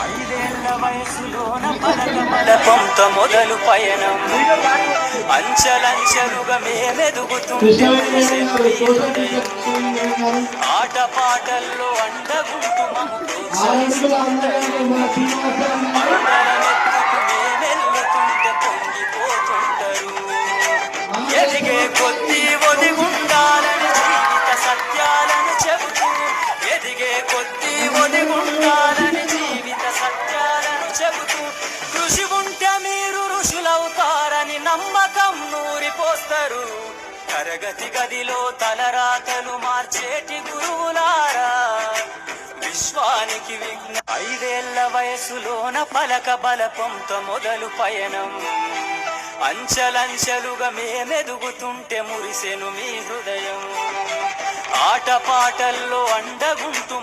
ఐదేళ్ల వయసులోన పలకమలపంత మొదలు పయనం అంచలంచెలుగా మేమెదుగుతుంటే ఆట పాటల్లో అండగుంటూ మము మేమెల్లుతుంటే పొంగిపోతుంటారు. ఎదిగే కొద్దీ ఒదిగుండాలని జీవిత సత్యాలను చెబుతూ ఎదిగే కొద్దీ ఒదిగుండాలని జీవిత సత్యాలను చెబుతూ కృషి ఉంటే మీరు ఋషులవుతారని నమ్మకం నూరిపోస్తారు. తరగతి గదిలో తలరాతలు మార్చేటి గురువులారా విశ్వానికి విఘ్న ఐదేళ్ల వయసులోన పలక బలపంతో మొదలు పయనం అంచలంచెలుగా మేమెదుగుతుంటే మురిసెను మీ హృదయం ఆట పాటల్లో అండగుంటూ